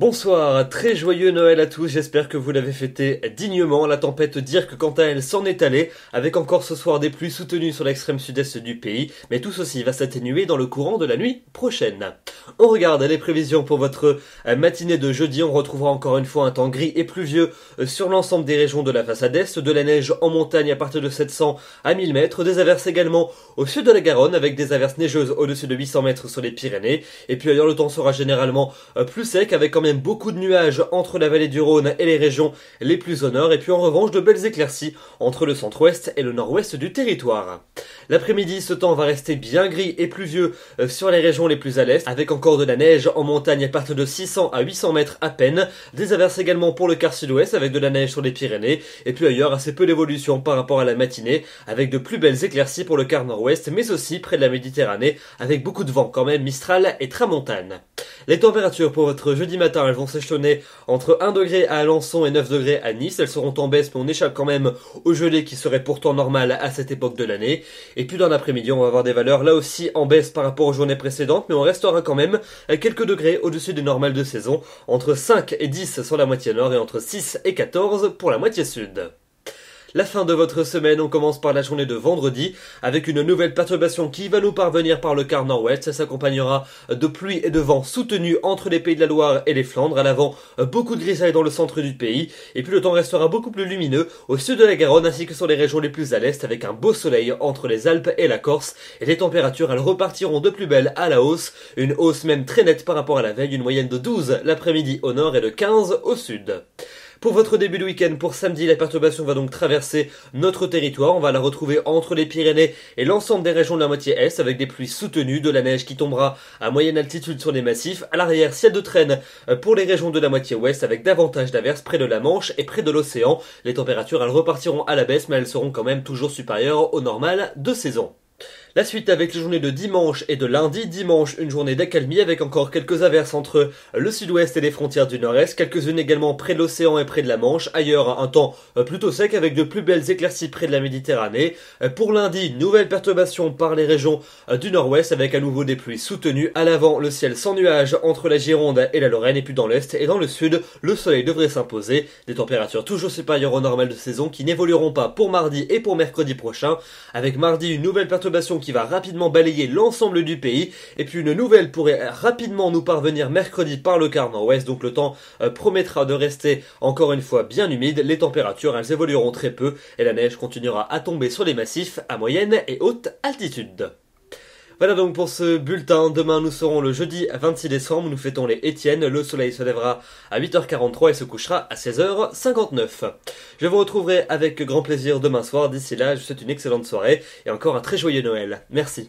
Bonsoir, très joyeux Noël à tous, j'espère que vous l'avez fêté dignement. La tempête Dirk, quant à elle, s'en est allée, avec encore ce soir des pluies soutenues sur l'extrême sud-est du pays, mais tout ceci va s'atténuer dans le courant de la nuit prochaine. On regarde les prévisions pour votre matinée de jeudi, on retrouvera encore une fois un temps gris et pluvieux sur l'ensemble des régions de la façade est, de la neige en montagne à partir de 700 à 1000 mètres, des averses également au sud de la Garonne, avec des averses neigeuses au-dessus de 800 mètres sur les Pyrénées, et puis ailleurs le temps sera généralement plus sec, avec quand même beaucoup de nuages entre la vallée du Rhône et les régions les plus au nord, et puis en revanche de belles éclaircies entre le centre-ouest et le nord-ouest du territoire. L'après-midi, ce temps va rester bien gris et pluvieux sur les régions les plus à l'est, avec encore de la neige en montagne à partir de 600 à 800 mètres à peine, des averses également pour le quart sud-ouest avec de la neige sur les Pyrénées, et puis ailleurs assez peu d'évolution par rapport à la matinée, avec de plus belles éclaircies pour le quart nord-ouest, mais aussi près de la Méditerranée, avec beaucoup de vent quand même, Mistral et Tramontane. Les températures pour votre jeudi matin, elles vont s'échelonner entre 1 degré à Alençon et 9 degrés à Nice. Elles seront en baisse, mais on échappe quand même au gelé qui serait pourtant normal à cette époque de l'année. Et puis dans l'après-midi, on va avoir des valeurs là aussi en baisse par rapport aux journées précédentes, mais on restera quand même à quelques degrés au-dessus des normales de saison, entre 5 et 10 sur la moitié nord et entre 6 et 14 pour la moitié sud. La fin de votre semaine, on commence par la journée de vendredi, avec une nouvelle perturbation qui va nous parvenir par le quart nord-ouest. Ça s'accompagnera de pluie et de vent soutenus entre les Pays de la Loire et les Flandres. À l'avant, beaucoup de grisailles dans le centre du pays. Et puis le temps restera beaucoup plus lumineux au sud de la Garonne, ainsi que sur les régions les plus à l'est, avec un beau soleil entre les Alpes et la Corse. Et les températures, elles repartiront de plus belle à la hausse. Une hausse même très nette par rapport à la veille, une moyenne de 12 l'après-midi au nord et de 15 au sud. Pour votre début de week-end, pour samedi, la perturbation va donc traverser notre territoire. On va la retrouver entre les Pyrénées et l'ensemble des régions de la moitié est, avec des pluies soutenues, de la neige qui tombera à moyenne altitude sur les massifs. À l'arrière, ciel de traîne pour les régions de la moitié ouest, avec davantage d'averses près de la Manche et près de l'océan. Les températures, elles repartiront à la baisse, mais elles seront quand même toujours supérieures au normal de saison. La suite avec les journées de dimanche et de lundi. Dimanche, une journée d'accalmie avec encore quelques averses entre le sud-ouest et les frontières du nord-est, quelques-unes également près de l'océan et près de la Manche. Ailleurs, un temps plutôt sec avec de plus belles éclaircies près de la Méditerranée. Pour lundi, nouvelle perturbation par les régions du nord-ouest avec à nouveau des pluies soutenues. À l'avant, le ciel sans nuages entre la Gironde et la Lorraine, et puis dans l'est et dans le sud, le soleil devrait s'imposer. Des températures toujours supérieures au normal de saison qui n'évolueront pas pour mardi et pour mercredi prochain. Avec mardi, une nouvelle perturbation qui va rapidement balayer l'ensemble du pays, et puis une nouvelle pourrait rapidement nous parvenir mercredi par le quart nord-ouest, donc le temps promettra de rester encore une fois bien humide, les températures elles évolueront très peu, et la neige continuera à tomber sur les massifs à moyenne et haute altitude. Voilà donc pour ce bulletin. Demain nous serons le jeudi 26 décembre, nous fêtons les Étienne, le soleil se lèvera à 8h43 et se couchera à 16h59. Je vous retrouverai avec grand plaisir demain soir, d'ici là je vous souhaite une excellente soirée et encore un très joyeux Noël. Merci.